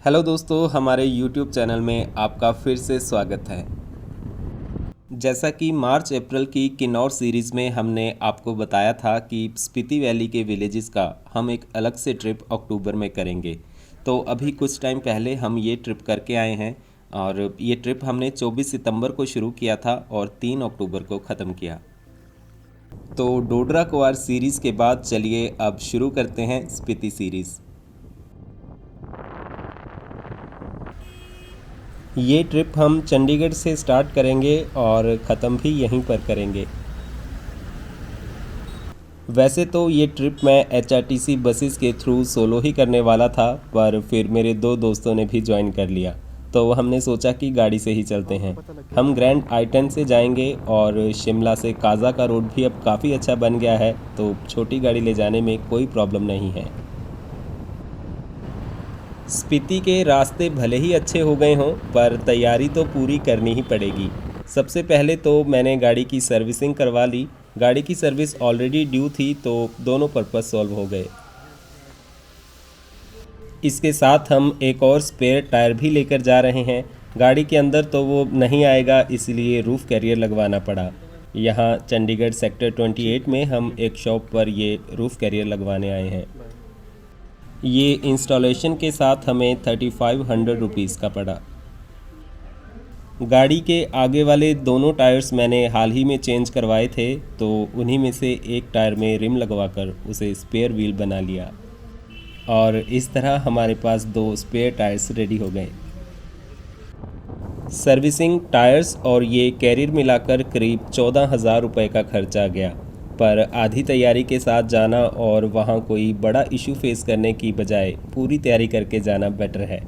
Hello दोस्तों, हमारे YouTube channel में आपका फिर से स्वागत है। जैसा कि मार्च अप्रैल की किन्नौर सीरीज़ में हमने आपको बताया था कि स्पीति वैली के विलेजेस का हम एक अलग से ट्रिप अक्टूबर में करेंगे। तो अभी कुछ टाइम पहले हम ये ट्रिप करके आए हैं और ये ट्रिप हमने 24 सितंबर को शुरू किया था और 3 अक्टूबर को ख़त्म किया। तो डोडरा कुआर सीरीज़ के बाद चलिए अब शुरू करते हैं स्पीति सीरीज़। ये ट्रिप हम चंडीगढ़ से स्टार्ट करेंगे और ख़त्म भी यहीं पर करेंगे। वैसे तो ये ट्रिप मैं HRTC बसेस के थ्रू सोलो ही करने वाला था, पर फिर मेरे दो दोस्तों ने भी ज्वाइन कर लिया, तो हमने सोचा कि गाड़ी से ही चलते हैं। हम ग्रैंड आई-10 से जाएंगे और शिमला से काजा का रोड भी अब काफ़ी अच्छा बन गया है, तो छोटी गाड़ी ले जाने में कोई प्रॉब्लम नहीं है। स्पीति के रास्ते भले ही अच्छे हो गए हों, पर तैयारी तो पूरी करनी ही पड़ेगी। सबसे पहले तो मैंने गाड़ी की सर्विसिंग करवा ली। गाड़ी की सर्विस ऑलरेडी ड्यू थी, तो दोनों पर्पस सॉल्व हो गए। इसके साथ हम एक और स्पेयर टायर भी लेकर जा रहे हैं। गाड़ी के अंदर तो वो नहीं आएगा, इसलिए रूफ़ कैरियर लगवाना पड़ा। यहाँ चंडीगढ़ सेक्टर 28 में हम एक शॉप पर ये रूफ़ कैरियर लगवाने आए हैं। ये इंस्टॉलेशन के साथ हमें 3500 रुपीज़ का पड़ा। गाड़ी के आगे वाले दोनों टायर्स मैंने हाल ही में चेंज करवाए थे, तो उन्हीं में से एक टायर में रिम लगवाकर उसे स्पेयर व्हील बना लिया और इस तरह हमारे पास 2 स्पेयर टायर्स रेडी हो गए। सर्विसिंग, टायर्स और ये कैरियर मिलाकर करीब 14,000 रुपये का खर्चा गया, पर आधी तैयारी के साथ जाना और वहाँ कोई बड़ा इशू फेस करने की बजाय पूरी तैयारी करके जाना बेटर है।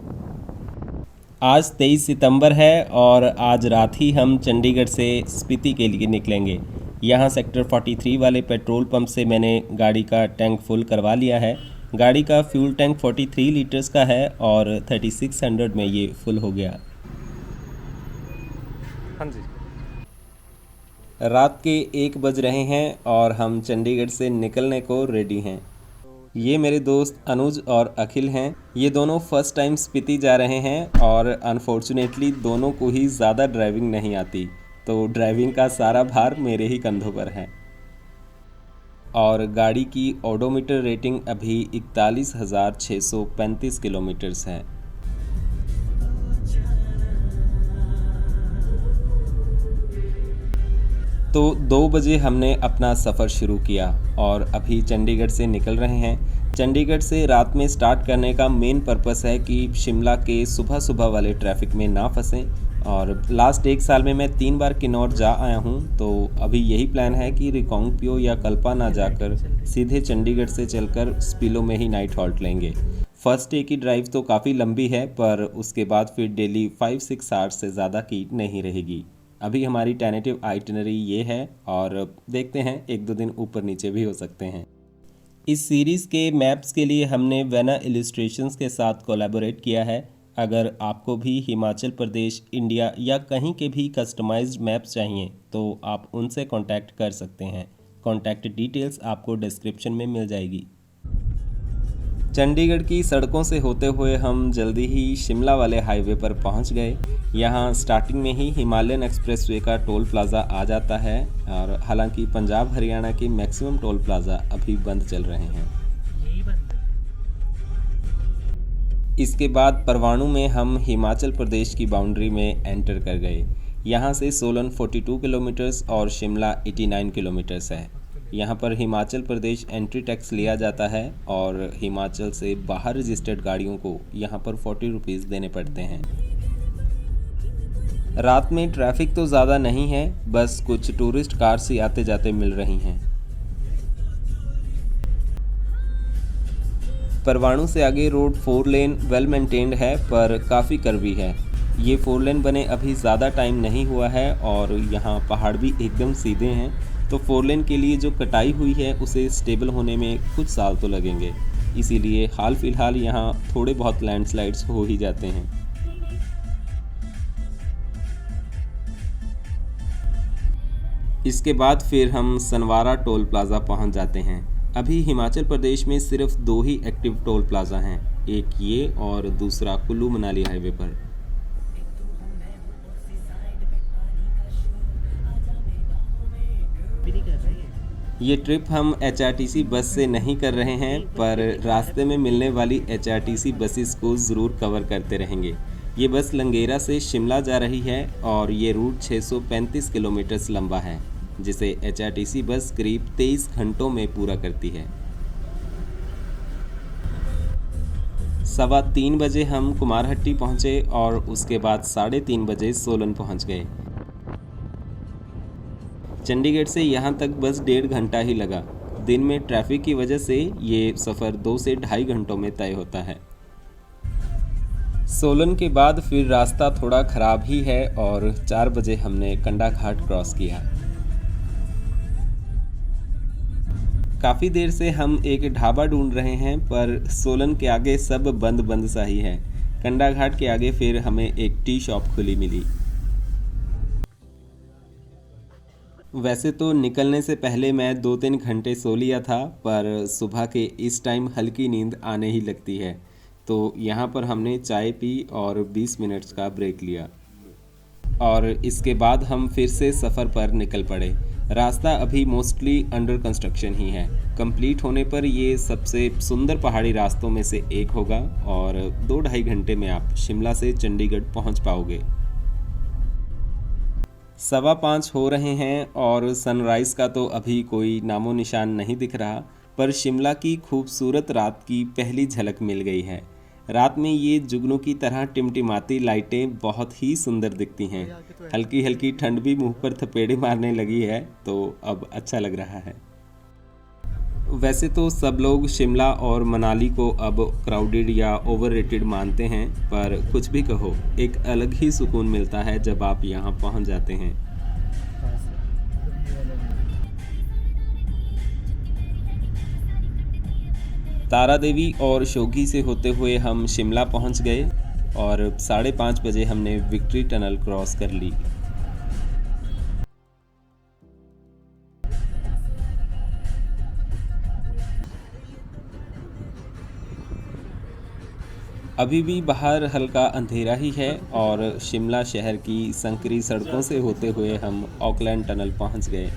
आज 23 सितंबर है और आज रात ही हम चंडीगढ़ से स्पीति के लिए निकलेंगे। यहाँ सेक्टर 43 वाले पेट्रोल पंप से मैंने गाड़ी का टैंक फुल करवा लिया है। गाड़ी का फ्यूल टैंक 43 लीटर्स का है और 3600 में ये फुल हो गया। हाँ जी। रात के 1 बज रहे हैं और हम चंडीगढ़ से निकलने को रेडी हैं। ये मेरे दोस्त अनुज और अखिल हैं। ये दोनों फर्स्ट टाइम स्पीति जा रहे हैं और अनफॉर्चुनेटली दोनों को ही ज़्यादा ड्राइविंग नहीं आती, तो ड्राइविंग का सारा भार मेरे ही कंधों पर है। और गाड़ी की ओडोमीटर रेटिंग अभी 41,635 किलोमीटर्स है। तो 2 बजे हमने अपना सफ़र शुरू किया और अभी चंडीगढ़ से निकल रहे हैं। चंडीगढ़ से रात में स्टार्ट करने का मेन पर्पस है कि शिमला के सुबह सुबह वाले ट्रैफिक में ना फंसें। और लास्ट 1 साल में मैं 3 बार किन्नौर जा आया हूँ, तो अभी यही प्लान है कि रिकांगपिओ या कल्पा ना जाकर सीधे चंडीगढ़ से चलकर स्पीलो में ही नाइट हॉल्ट लेंगे। फर्स्ट डे की ड्राइव तो काफ़ी लंबी है, पर उसके बाद फिर डेली 5-6 आवर्स से ज़्यादा की नहीं रहेगी। अभी हमारी टेनेटिव आइटिनरी ये है और देखते हैं 1-2 दिन ऊपर नीचे भी हो सकते हैं। इस सीरीज़ के मैप्स के लिए हमने वेना इलस्ट्रेशंस के साथ कोलैबोरेट किया है। अगर आपको भी हिमाचल प्रदेश, इंडिया या कहीं के भी कस्टमाइज्ड मैप्स चाहिए तो आप उनसे कांटेक्ट कर सकते हैं। कांटेक्ट डिटेल्स आपको डिस्क्रिप्शन में मिल जाएगी। चंडीगढ़ की सड़कों से होते हुए हम जल्दी ही शिमला वाले हाईवे पर पहुंच गए। यहाँ स्टार्टिंग में ही हिमालयन एक्सप्रेसवे का टोल प्लाज़ा आ जाता है और हालांकि पंजाब हरियाणा के मैक्सिमम टोल प्लाज़ा अभी बंद चल रहे हैं। इसके बाद परवाणू में हम हिमाचल प्रदेश की बाउंड्री में एंटर कर गए। यहाँ से सोलन 42 किलोमीटर्स और शिमला 89 किलोमीटर्स है। यहाँ पर हिमाचल प्रदेश एंट्री टैक्स लिया जाता है और हिमाचल से बाहर रजिस्टर्ड गाड़ियों को यहाँ पर 40 रुपीज़ देने पड़ते हैं। रात में ट्रैफिक तो ज़्यादा नहीं है, बस कुछ टूरिस्ट कार्स ही आते जाते मिल रही हैं। परवाणू से आगे रोड 4 लेन वेल मेंटेन्ड है, पर काफ़ी कर्वी है। ये 4 लेन बने अभी ज़्यादा टाइम नहीं हुआ है और यहाँ पहाड़ भी एकदम सीधे हैं, तो 4 लेन के लिए जो कटाई हुई है उसे स्टेबल होने में कुछ साल तो लगेंगे। इसीलिए हाल फिलहाल यहाँ थोड़े बहुत लैंडस्लाइड्स हो ही जाते हैं। इसके बाद फिर हम सनवारा टोल प्लाज़ा पहुँच जाते हैं। अभी हिमाचल प्रदेश में सिर्फ 2 ही एक्टिव टोल प्लाज़ा हैं। एक ये और दूसरा कुल्लू मनाली हाईवे पर। भी नहीं कर रहा ये। ये ट्रिप हम एचआरटीसी बस से नहीं कर रहे हैं, पर रास्ते में मिलने वाली एचआरटीसी बसेस को ज़रूर कवर करते रहेंगे। ये बस लंगेरा से शिमला जा रही है और ये रूट 635 किलोमीटर लंबा है, जिसे एचआरटीसी बस करीब 23 घंटों में पूरा करती है। 3:15 बजे हम कुमारहट्टी पहुँचे और उसके बाद 3:30 बजे सोलन पहुँच गए। चंडीगढ़ से यहाँ तक बस 1.5 घंटा ही लगा। दिन में ट्रैफिक की वजह से ये सफ़र 2 से ढाई घंटों में तय होता है। सोलन के बाद फिर रास्ता थोड़ा ख़राब ही है और 4 बजे हमने कंडा घाट क्रॉस किया। काफ़ी देर से हम एक ढाबा ढूंढ रहे हैं, पर सोलन के आगे सब बंद बंद सा ही है। कंडा घाट के आगे फिर हमें एक टी शॉप खुली मिली। वैसे तो निकलने से पहले मैं 2-3 घंटे सो लिया था, पर सुबह के इस टाइम हल्की नींद आने ही लगती है, तो यहाँ पर हमने चाय पी और 20 मिनट्स का ब्रेक लिया और इसके बाद हम फिर से सफ़र पर निकल पड़े। रास्ता अभी मोस्टली अंडर कंस्ट्रक्शन ही है। कंप्लीट होने पर ये सबसे सुंदर पहाड़ी रास्तों में से एक होगा और 2-2.5 घंटे में आप शिमला से चंडीगढ़ पहुँच पाओगे। 5:15 हो रहे हैं और सनराइज़ का तो अभी कोई नामो निशान नहीं दिख रहा, पर शिमला की खूबसूरत रात की पहली झलक मिल गई है। रात में ये जुगनू की तरह टिमटिमाती लाइटें बहुत ही सुंदर दिखती हैं। हल्की हल्की ठंड भी मुंह पर थपेड़े मारने लगी है, तो अब अच्छा लग रहा है। वैसे तो सब लोग शिमला और मनाली को अब क्राउडेड या ओवररेटेड मानते हैं, पर कुछ भी कहो, एक अलग ही सुकून मिलता है जब आप यहाँ पहुँच जाते हैं। तारा देवी और शोघी से होते हुए हम शिमला पहुँच गए और 5:30 बजे हमने विक्ट्री टनल क्रॉस कर ली। अभी भी बाहर हल्का अंधेरा ही है और शिमला शहर की संकरी सड़कों से होते हुए हम ऑकलैंड टनल पहुंच गए।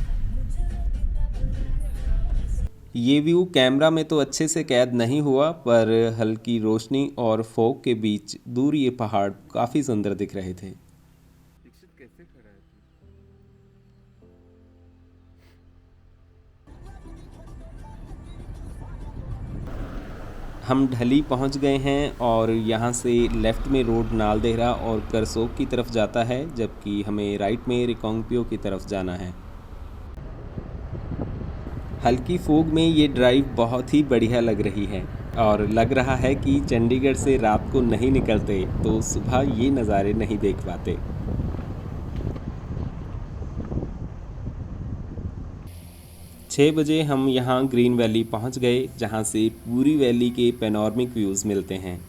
ये व्यू कैमरा में तो अच्छे से कैद नहीं हुआ, पर हल्की रोशनी और फॉग के बीच दूर ये पहाड़ काफ़ी सुंदर दिख रहे थे। दीक्षित कैसे खड़ा है तू? हम ढली पहुंच गए हैं और यहाँ से लेफ़्ट में रोड नालदेहरा और करसोग की तरफ जाता है, जबकि हमें राइट में रिकांगपिओ की तरफ जाना है। हल्की फॉग में ये ड्राइव बहुत ही बढ़िया लग रही है और लग रहा है कि चंडीगढ़ से रात को नहीं निकलते तो सुबह ये नज़ारे नहीं देख पाते। 6 बजे हम यहाँ ग्रीन वैली पहुँच गए, जहाँ से पूरी वैली के पैनोरमिक व्यूज़ मिलते हैं।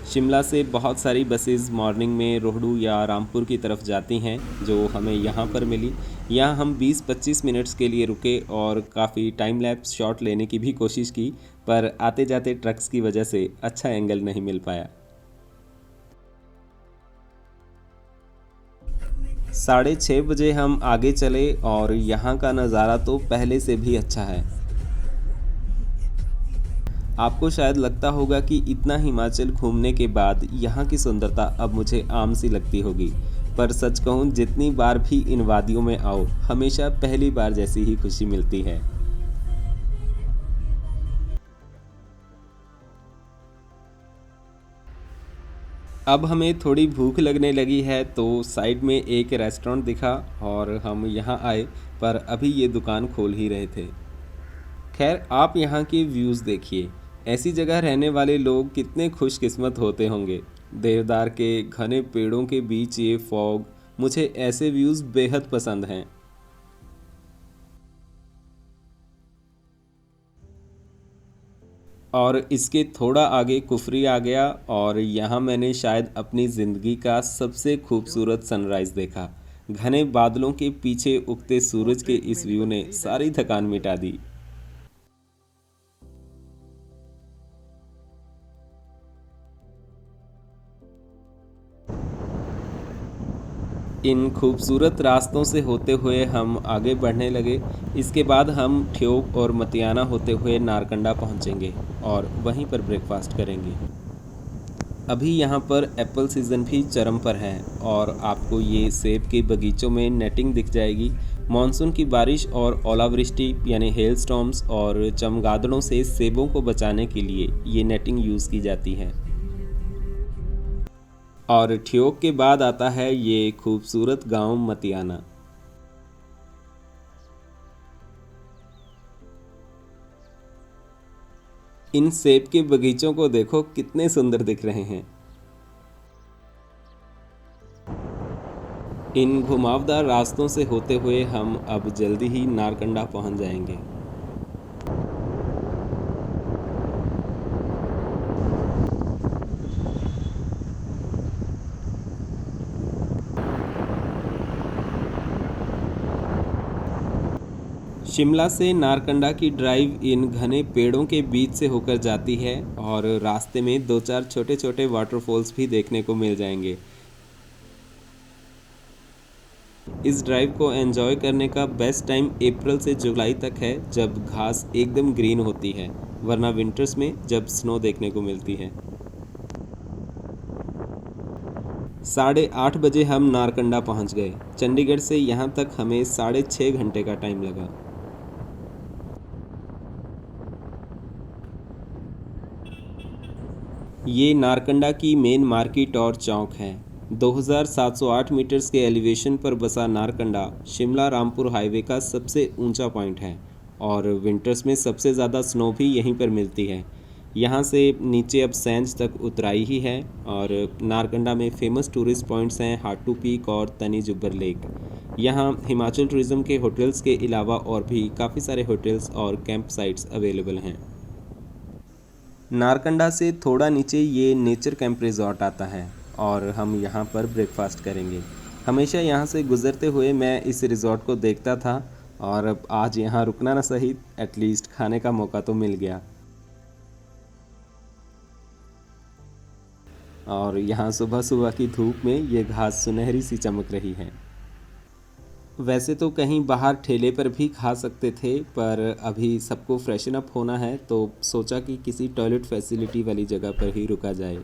शिमला से बहुत सारी बसेस मॉर्निंग में रोहडू या रामपुर की तरफ जाती हैं, जो हमें यहाँ पर मिली। यहाँ हम 20-25 मिनट्स के लिए रुके और काफ़ी टाइम लैप्स शॉट लेने की भी कोशिश की, पर आते जाते ट्रक्स की वजह से अच्छा एंगल नहीं मिल पाया। 6:30 बजे हम आगे चले और यहाँ का नज़ारा तो पहले से भी अच्छा है। आपको शायद लगता होगा कि इतना हिमाचल घूमने के बाद यहाँ की सुंदरता अब मुझे आम सी लगती होगी, पर सच कहूँ जितनी बार भी इन वादियों में आओ, हमेशा पहली बार जैसी ही खुशी मिलती है। अब हमें थोड़ी भूख लगने लगी है, तो साइड में एक रेस्टोरेंट दिखा और हम यहाँ आए, पर अभी ये दुकान खोल ही रहे थे। खैर, आप यहाँ के व्यूज़ देखिए। ऐसी जगह रहने वाले लोग कितने खुशकिस्मत होते होंगे। देवदार के घने पेड़ों के बीच ये फॉग, मुझे ऐसे व्यूज़ बेहद पसंद हैं। और इसके थोड़ा आगे कुफरी आ गया और यहाँ मैंने शायद अपनी ज़िंदगी का सबसे खूबसूरत सनराइज़ देखा। घने बादलों के पीछे उगते सूरज के इस व्यू ने सारी थकान मिटा दी। इन खूबसूरत रास्तों से होते हुए हम आगे बढ़ने लगे। इसके बाद हम ठियोग और मतियाना होते हुए नारकंडा पहुंचेंगे और वहीं पर ब्रेकफास्ट करेंगे। अभी यहाँ पर एप्पल सीज़न भी चरम पर है और आपको ये सेब के बगीचों में नेटिंग दिख जाएगी। मानसून की बारिश और ओलावृष्टि यानी हेल स्टॉर्म्स और चमगादड़ों से सेबों को बचाने के लिए ये नेटिंग यूज़ की जाती है। और ठियोग के बाद आता है ये खूबसूरत गांव मतियाना। इन सेब के बगीचों को देखो कितने सुंदर दिख रहे हैं। इन घुमावदार रास्तों से होते हुए हम अब जल्दी ही नारकंडा पहुंच जाएंगे। शिमला से नारकंडा की ड्राइव इन घने पेड़ों के बीच से होकर जाती है और रास्ते में दो चार छोटे छोटे वाटरफॉल्स भी देखने को मिल जाएंगे। इस ड्राइव को एंजॉय करने का बेस्ट टाइम अप्रैल से जुलाई तक है, जब घास एकदम ग्रीन होती है, वरना विंटर्स में जब स्नो देखने को मिलती है। 8:30 बजे हम नारकंडा पहुंच गए। चंडीगढ़ से यहां तक हमें 6.5 घंटे का टाइम लगा। ये नारकंडा की मेन मार्केट और चौक है। 2708 मीटर्स के एलिवेशन पर बसा नारकंडा शिमला रामपुर हाईवे का सबसे ऊंचा पॉइंट है और विंटर्स में सबसे ज़्यादा स्नो भी यहीं पर मिलती है। यहाँ से नीचे अब सेंज तक उतराई ही है और नारकंडा में फेमस टूरिस्ट पॉइंट्स हैं हाटू पीक और तनी जुब्बर लेक। यहाँ हिमाचल टूरिज़्म के होटल्स के अलावा और भी काफ़ी सारे होटल्स और कैंप साइट्स अवेलेबल हैं। नारकंडा से थोड़ा नीचे ये नेचर कैंप रिजॉर्ट आता है और हम यहाँ पर ब्रेकफास्ट करेंगे। हमेशा यहाँ से गुज़रते हुए मैं इस रिजॉर्ट को देखता था और अब आज यहाँ रुकना ना सही, एटलीस्ट खाने का मौका तो मिल गया। और यहाँ सुबह सुबह की धूप में ये घास सुनहरी सी चमक रही है। वैसे तो कहीं बाहर ठेले पर भी खा सकते थे, पर अभी सबको फ्रेशन अप होना है तो सोचा कि किसी टॉयलेट फैसिलिटी वाली जगह पर ही रुका जाए।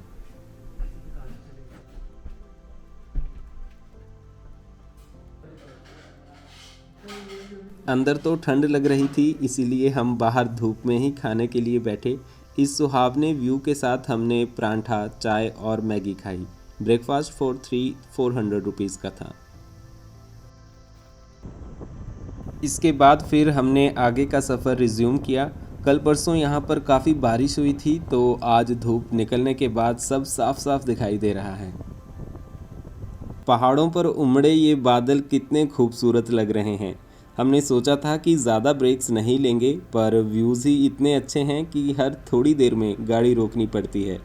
अंदर तो ठंड लग रही थी, इसीलिए हम बाहर धूप में ही खाने के लिए बैठे। इस सुहावने व्यू के साथ हमने परांठा, चाय और मैगी खाई। ब्रेकफास्ट फॉर 400 रुपीज़ का था। इसके बाद फिर हमने आगे का सफ़र रिज्यूम किया। कल परसों यहाँ पर काफ़ी बारिश हुई थी, तो आज धूप निकलने के बाद सब साफ साफ दिखाई दे रहा है। पहाड़ों पर उमड़े ये बादल कितने खूबसूरत लग रहे हैं। हमने सोचा था कि ज़्यादा ब्रेक्स नहीं लेंगे, पर व्यूज़ ही इतने अच्छे हैं कि हर थोड़ी देर में गाड़ी रोकनी पड़ती है।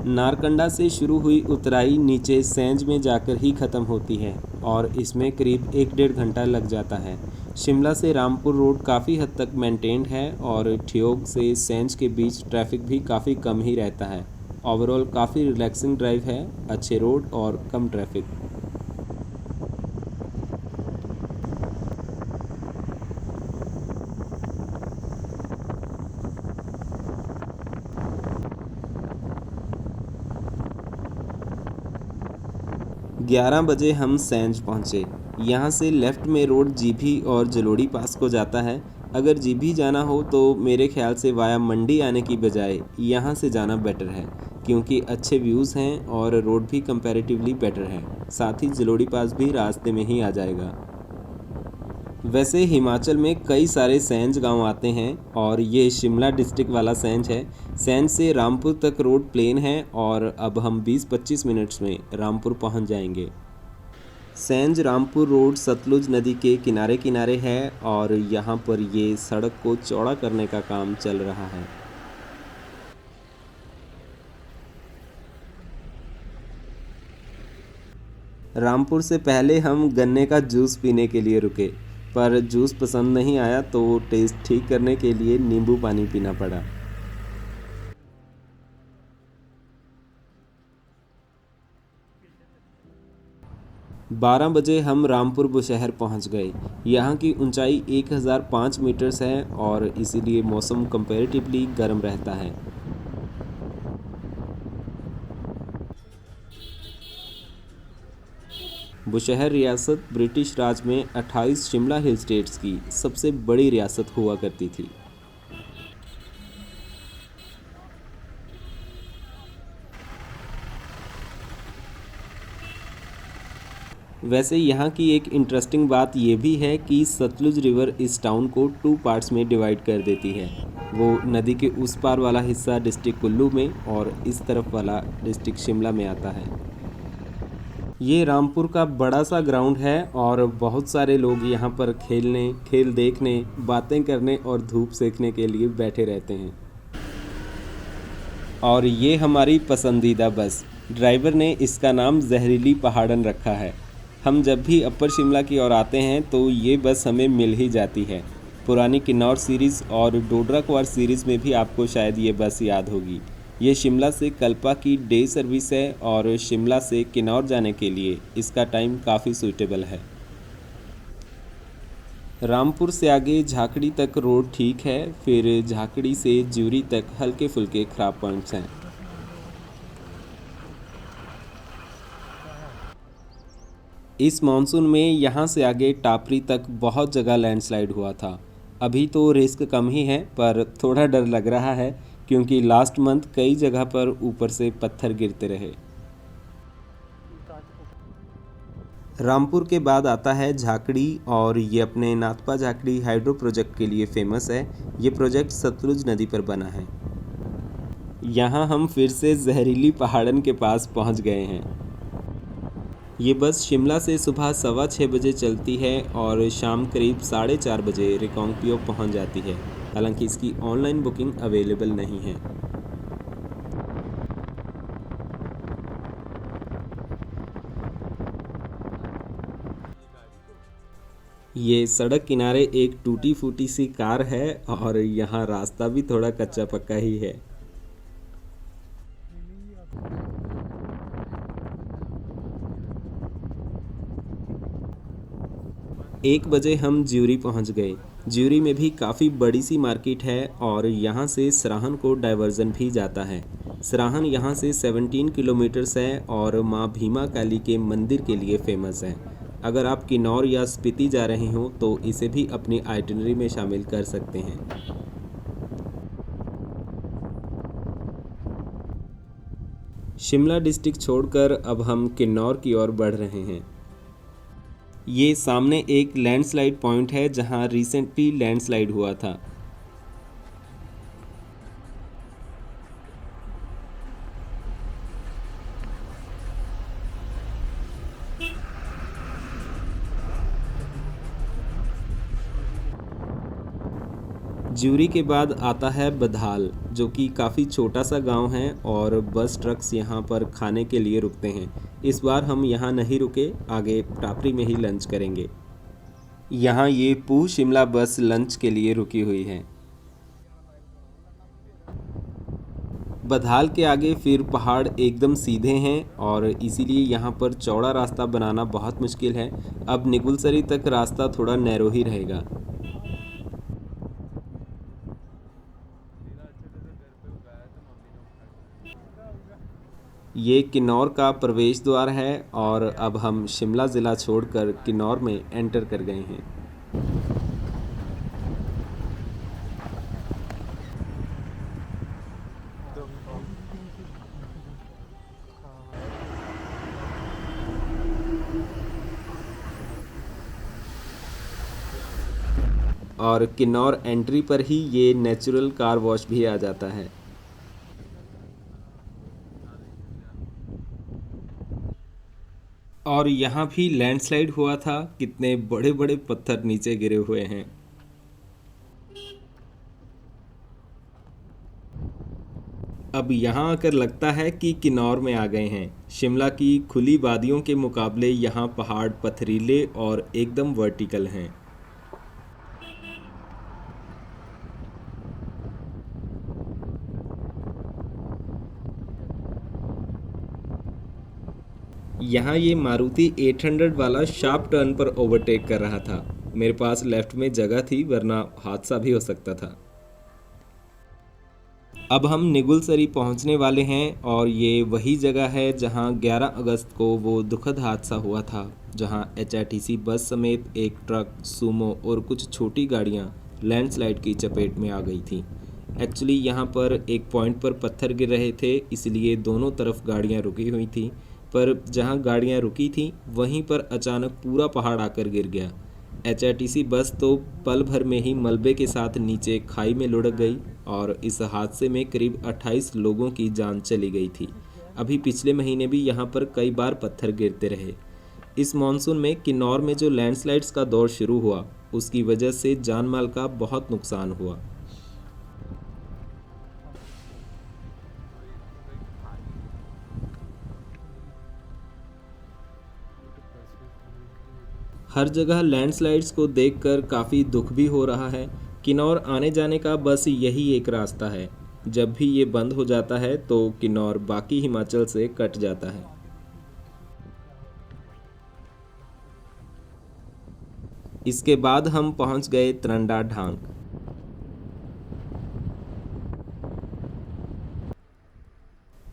नारकंडा से शुरू हुई उतराई नीचे सेंज में जाकर ही ख़त्म होती है और इसमें करीब 1-1.5 घंटा लग जाता है। शिमला से रामपुर रोड काफ़ी हद तक मेंटेन्ड है और ठियोग से सेंज के बीच ट्रैफिक भी काफ़ी कम ही रहता है। ओवरऑल काफ़ी रिलैक्सिंग ड्राइव है, अच्छे रोड और कम ट्रैफिक। ग्यारह बजे हम सेंज पहुँचे। यहाँ से लेफ़्ट में रोड जीभी और जलोड़ी पास को जाता है। अगर जीभी जाना हो तो मेरे ख्याल से वाया मंडी आने की बजाय यहाँ से जाना बेटर है, क्योंकि अच्छे व्यूज़ हैं और रोड भी कंपैरेटिवली बेटर है। साथ ही जलोड़ी पास भी रास्ते में ही आ जाएगा। वैसे हिमाचल में कई सारे सेंज गांव आते हैं और ये शिमला डिस्ट्रिक्ट वाला सेंज है। सेंज से रामपुर तक रोड प्लेन है और अब हम 20-25 मिनट्स में रामपुर पहुंच जाएंगे। सेंज रामपुर रोड सतलुज नदी के किनारे किनारे है और यहाँ पर ये सड़क को चौड़ा करने का काम चल रहा है। रामपुर से पहले हम गन्ने का जूस पीने के लिए रुके, पर जूस पसंद नहीं आया तो टेस्ट ठीक करने के लिए नींबू पानी पीना पड़ा। 12 बजे हम रामपुर बुशहर पहुंच गए। यहाँ की ऊंचाई 1005 मीटर्स है और इसीलिए मौसम कंपैरेटिवली गर्म रहता है। बुशहर रियासत ब्रिटिश राज में 28 शिमला हिल स्टेट्स की सबसे बड़ी रियासत हुआ करती थी। वैसे यहाँ की एक इंटरेस्टिंग बात ये भी है कि सतलुज रिवर इस टाउन को 2 पार्ट्स में डिवाइड कर देती है। वो नदी के उस पार वाला हिस्सा डिस्ट्रिक्ट कुल्लू में और इस तरफ वाला डिस्ट्रिक्ट शिमला में आता है। ये रामपुर का बड़ा सा ग्राउंड है और बहुत सारे लोग यहाँ पर खेलने, खेल देखने, बातें करने और धूप सेकने के लिए बैठे रहते हैं। और ये हमारी पसंदीदा बस, ड्राइवर ने इसका नाम जहरीली पहाड़न रखा है। हम जब भी अपर शिमला की ओर आते हैं तो ये बस हमें मिल ही जाती है। पुरानी किन्नौर सीरीज़ और डोडरा क्वार सीरीज़ में भी आपको शायद ये बस याद होगी। ये शिमला से कल्पा की डे सर्विस है और शिमला से किन्नौर जाने के लिए इसका टाइम काफ़ी सूटेबल है। रामपुर से आगे झाकड़ी तक रोड ठीक है, फिर झाकड़ी से ज्यूरी तक हल्के फुल्के खराब पॉइंट्स हैं। इस मानसून में यहाँ से आगे टापरी तक बहुत जगह लैंडस्लाइड हुआ था। अभी तो रिस्क कम ही है, पर थोड़ा डर लग रहा है क्योंकि लास्ट मंथ कई जगह पर ऊपर से पत्थर गिरते रहे। रामपुर के बाद आता है झाकड़ी और ये अपने नाथपा झाकड़ी हाइड्रो प्रोजेक्ट के लिए फेमस है। ये प्रोजेक्ट सतलुज नदी पर बना है। यहाँ हम फिर से जहरीली पहाड़न के पास पहुँच गए हैं। ये बस शिमला से सुबह 6:15 बजे चलती है और शाम करीब 4:30 बजे रिकांगपिओ पहुंच जाती है। हालांकि इसकी ऑनलाइन बुकिंग अवेलेबल नहीं है। ये सड़क किनारे एक टूटी फूटी सी कार है और यहाँ रास्ता भी थोड़ा कच्चा पक्का ही है। 1 बजे हम ज्यूरी पहुंच गए। ज्यूरी में भी काफ़ी बड़ी सी मार्केट है और यहाँ से सराहन को डाइवर्जन भी जाता है। सराहन यहाँ से 17 किलोमीटर्स है और माँ भीमा काली के मंदिर के लिए फेमस है। अगर आप किन्नौर या स्पीति जा रहे हो तो इसे भी अपनी आइटिनरी में शामिल कर सकते हैं। शिमला डिस्ट्रिक्ट छोड़कर अब हम किन्नौर की ओर बढ़ रहे हैं। ये सामने एक लैंडस्लाइड पॉइंट है जहां रिसेंटली लैंडस्लाइड हुआ था। ज्यूरी के बाद आता है बधाल, जो कि काफ़ी छोटा सा गांव है और बस ट्रक्स यहां पर खाने के लिए रुकते हैं। इस बार हम यहां नहीं रुके, आगे टापरी में ही लंच करेंगे। यहां ये पूह शिमला बस लंच के लिए रुकी हुई है। बधाल के आगे फिर पहाड़ एकदम सीधे हैं और इसीलिए यहाँ पर चौड़ा रास्ता बनाना बहुत मुश्किल है। अब निगुलसरी तक रास्ता थोड़ा नैरो ही रहेगा। ये किन्नौर का प्रवेश द्वार है और अब हम शिमला ज़िला छोड़कर किन्नौर में एंटर कर गए हैं। और किन्नौर एंट्री पर ही ये नेचुरल कार वॉश भी आ जाता है। और यहाँ भी लैंडस्लाइड हुआ था। कितने बड़े बड़े पत्थर नीचे गिरे हुए हैं। अब यहाँ आकर लगता है कि किन्नौर में आ गए हैं। शिमला की खुली वादियों के मुकाबले यहाँ पहाड़ पथरीले और एकदम वर्टिकल हैं। यहाँ ये मारुति 800 वाला शार्प टर्न पर ओवरटेक कर रहा था। मेरे पास लेफ्ट में जगह थी, वरना हादसा भी हो सकता था। अब हम निगुलसरी पहुंचने वाले हैं और ये वही जगह है जहां 11 अगस्त को वो दुखद हादसा हुआ था, जहां एचआरटीसी बस समेत एक ट्रक, सूमो और कुछ छोटी गाड़ियां लैंडस्लाइड की चपेट में आ गई थी। एक्चुअली यहाँ पर एक पॉइंट पर पत्थर गिर रहे थे, इसलिए दोनों तरफ गाड़ियाँ रुकी हुई थी, पर जहाँ गाड़ियाँ रुकी थीं वहीं पर अचानक पूरा पहाड़ आकर गिर गया। एचआरटीसी बस तो पल भर में ही मलबे के साथ नीचे खाई में लुढ़क गई और इस हादसे में करीब 28 लोगों की जान चली गई थी। अभी पिछले महीने भी यहाँ पर कई बार पत्थर गिरते रहे। इस मॉनसून में किन्नौर में जो लैंडस्लाइड्स का दौर शुरू हुआ, उसकी वजह से जान माल का बहुत नुकसान हुआ। हर जगह लैंडस्लाइड्स को देखकर काफ़ी दुख भी हो रहा है। किन्नौर आने जाने का बस यही एक रास्ता है। जब भी ये बंद हो जाता है तो किन्नौर बाकी हिमाचल से कट जाता है। इसके बाद हम पहुंच गए तरंडा ढांग।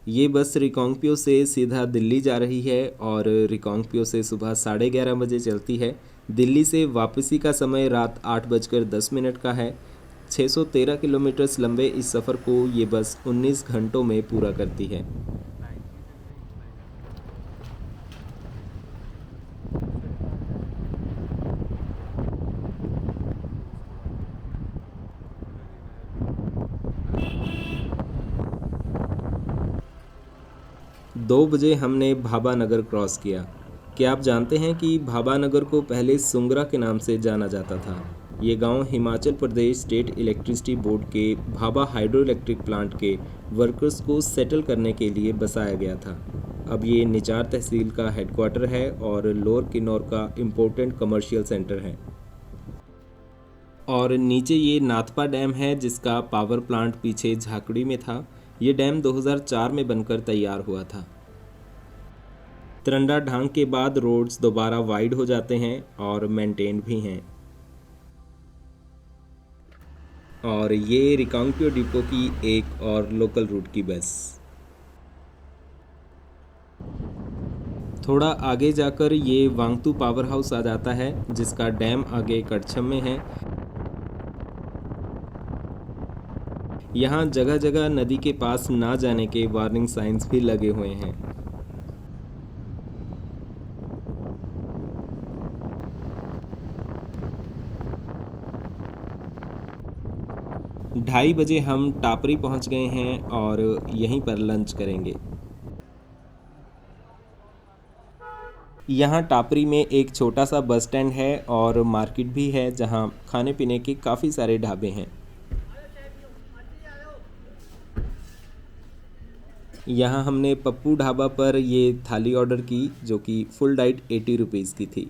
ये बस रिकांगपिओ से सीधा दिल्ली जा रही है और रिकांगपिओ से सुबह 11:30 बजे चलती है। दिल्ली से वापसी का समय रात 8:10 का है। 613 किलोमीटर लंबे इस सफ़र को ये बस 19 घंटों में पूरा करती है। दो बजे हमने भाबा नगर क्रॉस किया। क्या आप जानते हैं कि भाबा नगर को पहले सुंगरा के नाम से जाना जाता था? ये गांव Himachal Pradesh state electricity board के भाबा हाइड्रो इलेक्ट्रिक प्लांट के वर्कर्स को सेटल करने के लिए बसाया गया था। अब ये निचार तहसील का हेडक्वार्टर है और लोअर किन्नौर का इम्पोर्टेंट कमर्शियल सेंटर है। और नीचे ये नाथपा डैम है, जिसका पावर प्लांट पीछे झाकड़ी में था। ये डैम 2004 में बनकर तैयार हुआ था। तरंडा ढांग के बाद रोड्स दोबारा वाइड हो जाते हैं और मेंटेन्ड भी हैं। और ये रिकांगपिओ डिपो की एक और लोकल रूट की बस। थोड़ा आगे जाकर ये वांगतू पावर हाउस आ जाता है, जिसका डैम आगे कड़छम में है। यहाँ जगह जगह नदी के पास ना जाने के वार्निंग साइंस भी लगे हुए हैं। ढाई बजे हम टापरी पहुंच गए हैं और यहीं पर लंच करेंगे। यहाँ टापरी में एक छोटा सा बस स्टैंड है और मार्केट भी है, जहाँ खाने पीने के काफ़ी सारे ढाबे हैं। यहाँ हमने पप्पू ढाबा पर ये थाली ऑर्डर की, जो कि फुल डाइट 80 रुपीज़ की थी।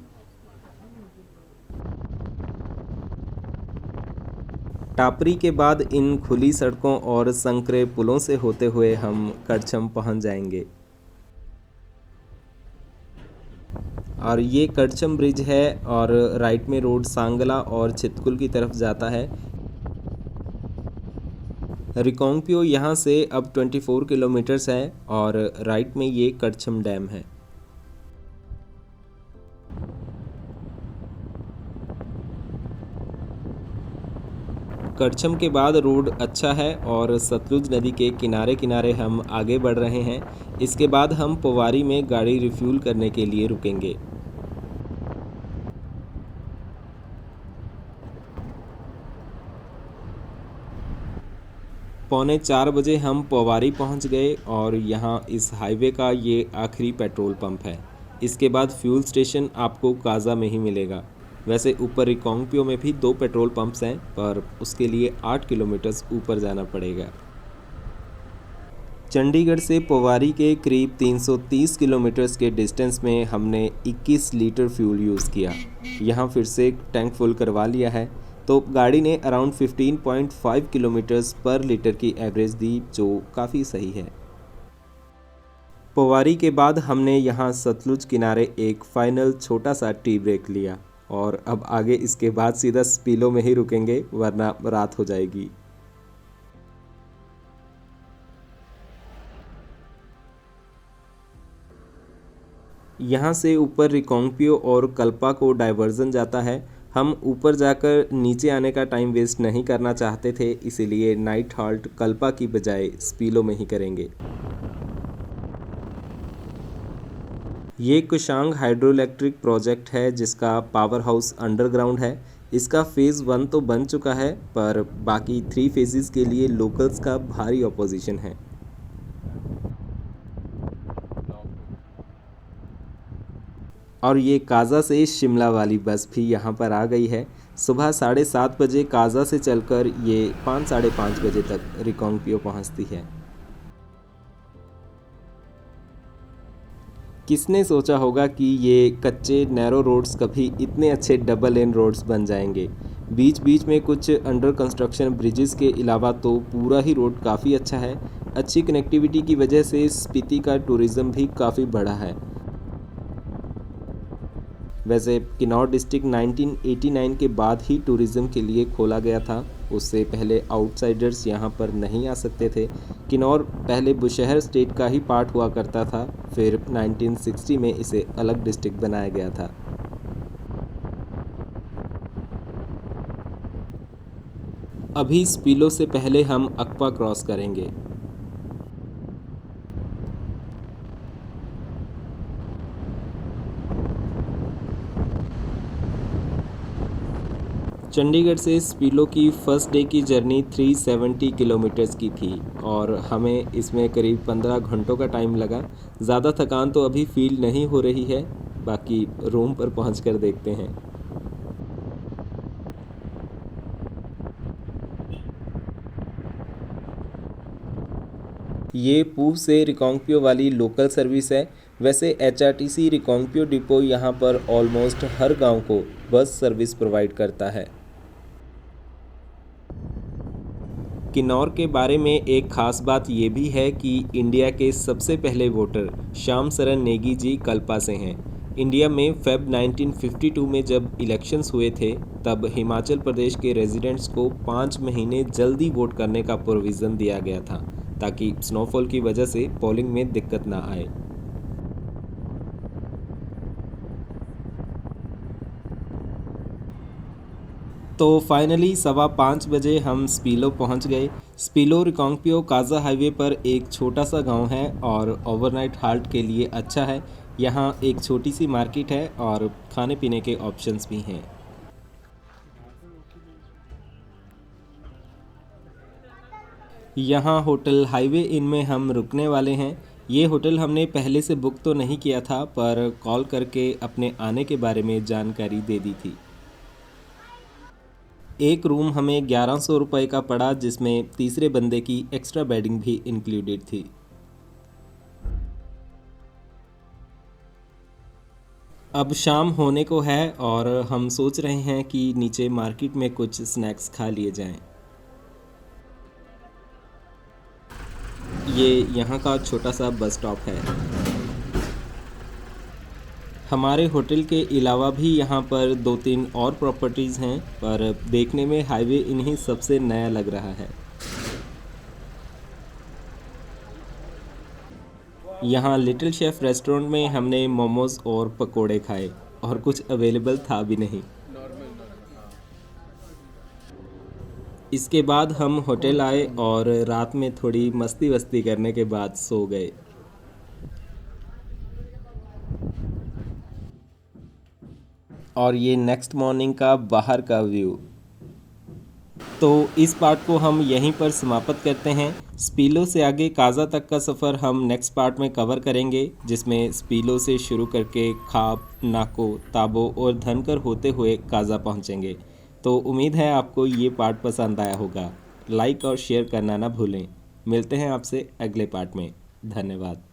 टापरी के बाद इन खुली सड़कों और संकरे पुलों से होते हुए हम कड़छम पहुँच जाएंगे। और ये कड़छम ब्रिज है और राइट में रोड सांगला और चितकुल की तरफ जाता है। रिकांगपिओ यहाँ से अब 24 किलोमीटर्स है और राइट में ये कड़छम डैम है। कड़छम के बाद रोड अच्छा है और सतलुज नदी के किनारे किनारे हम आगे बढ़ रहे हैं। इसके बाद हम पोवारी में गाड़ी रिफ्यूल करने के लिए रुकेंगे। पौने 4 बजे हम पोवारी पहुंच गए और यहाँ इस हाईवे का ये आखिरी पेट्रोल पंप है। इसके बाद फ्यूल स्टेशन आपको काजा में ही मिलेगा। वैसे ऊपर रिकांगपिओ में भी 2 पेट्रोल पंप्स हैं, पर उसके लिए 8 किलोमीटर ऊपर जाना पड़ेगा। चंडीगढ़ से पोवारी के करीब 330 किलोमीटर्स के डिस्टेंस में हमने 21 लीटर फ्यूल यूज़ किया। यहाँ फिर से टैंक फुल करवा लिया है, तो गाड़ी ने अराउंड 15.5 किलोमीटर्स पर लीटर की एवरेज दी, जो काफ़ी सही है। पोवारी के बाद हमने यहाँ सतलुज किनारे एक फाइनल छोटा सा टी ब्रेक लिया और अब आगे इसके बाद सीधा स्पीलो में ही रुकेंगे, वरना रात हो जाएगी। यहाँ से ऊपर रिकोंगपियो और कल्पा को डाइवर्जन जाता है। हम ऊपर जाकर नीचे आने का टाइम वेस्ट नहीं करना चाहते थे, इसीलिए नाइट हॉल्ट कल्पा की बजाय स्पीलो में ही करेंगे। ये कुशांग हाइड्रो इलेक्ट्रिक प्रोजेक्ट है जिसका पावर हाउस अंडरग्राउंड है। इसका फेज़ 1 तो बन चुका है, पर बाकी 3 फेजेस के लिए लोकल्स का भारी ऑपोजिशन है। और ये काज़ा से शिमला वाली बस भी यहाँ पर आ गई है। सुबह 7:30 बजे काज़ा से चलकर ये 5 साढ़े 5 बजे तक रिकोंगपियो पहुँचती है। किसने सोचा होगा कि ये कच्चे नैरो रोड्स कभी इतने अच्छे डबल लेन रोड्स बन जाएंगे। बीच बीच में कुछ अंडर कंस्ट्रक्शन ब्रिजेस के अलावा तो पूरा ही रोड काफ़ी अच्छा है। अच्छी कनेक्टिविटी की वजह से स्पीति का टूरिज़्म भी काफ़ी बढ़ा है। वैसे किन्नौर डिस्ट्रिक्ट 1989 के बाद ही टूरिज़्म के लिए खोला गया था, उससे पहले आउटसाइडर्स यहाँ पर नहीं आ सकते थे। किन्नौर पहले बुशहर स्टेट का ही पार्ट हुआ करता था, फिर 1960 में इसे अलग डिस्ट्रिक्ट बनाया गया था। अभी स्पीलो से पहले हम अक्पा क्रॉस करेंगे। चंडीगढ़ से स्पीलो की फ़र्स्ट डे की जर्नी 370 किलोमीटर्स की थी और हमें इसमें करीब 15 घंटों का टाइम लगा। ज़्यादा थकान तो अभी फील नहीं हो रही है, बाकी रूम पर पहुंचकर देखते हैं। ये पूर्व से रिकोंगपियो वाली लोकल सर्विस है। वैसे एचआरटीसी रिकोंगपियो डिपो यहाँ पर ऑलमोस्ट हर गांव को बस सर्विस प्रोवाइड करता है। किन्नौर के बारे में एक ख़ास बात ये भी है कि इंडिया के सबसे पहले वोटर श्याम सरन नेगी जी कल्पा से हैं। इंडिया में फेब 1952 में जब इलेक्शंस हुए थे, तब हिमाचल प्रदेश के रेजिडेंट्स को 5 महीने जल्दी वोट करने का प्रोविज़न दिया गया था, ताकि स्नोफॉल की वजह से पोलिंग में दिक्कत ना आए। तो फाइनली 5:15 बजे हम स्पीलो पहुंच गए। स्पीलो रिकोंगपियो काज़ा हाईवे पर एक छोटा सा गांव है और ओवरनाइट हाल्ट के लिए अच्छा है। यहाँ एक छोटी सी मार्केट है और खाने पीने के ऑप्शंस भी हैं। यहाँ होटल हाईवे इन में हम रुकने वाले हैं। ये होटल हमने पहले से बुक तो नहीं किया था, पर कॉल करके अपने आने के बारे में जानकारी दे दी थी। एक रूम हमें 1100 रुपये का पड़ा, जिसमें तीसरे बंदे की एक्स्ट्रा बेडिंग भी इंक्लूडेड थी। अब शाम होने को है और हम सोच रहे हैं कि नीचे मार्केट में कुछ स्नैक्स खा लिए जाएं। ये यहाँ का छोटा सा बस स्टॉप है। हमारे होटल के अलावा भी यहाँ पर 2-3 और प्रॉपर्टीज़ हैं, पर देखने में हाईवे इन्हीं सबसे नया लग रहा है। यहाँ लिटिल शेफ़ रेस्टोरेंट में हमने मोमोज़ और पकोड़े खाए और कुछ अवेलेबल था भी नहीं। इसके बाद हम होटल आए और रात में थोड़ी मस्ती वस्ती करने के बाद सो गए। और ये नेक्स्ट मॉर्निंग का बाहर का व्यू। तो इस पार्ट को हम यहीं पर समाप्त करते हैं। स्पीलो से आगे काज़ा तक का सफ़र हम नेक्स्ट पार्ट में कवर करेंगे, जिसमें स्पीलो से शुरू करके खाप, नाको, ताबो और धनकर होते हुए काज़ा पहुंचेंगे। तो उम्मीद है आपको ये पार्ट पसंद आया होगा। लाइक और शेयर करना ना भूलें। मिलते हैं आपसे अगले पार्ट में। धन्यवाद।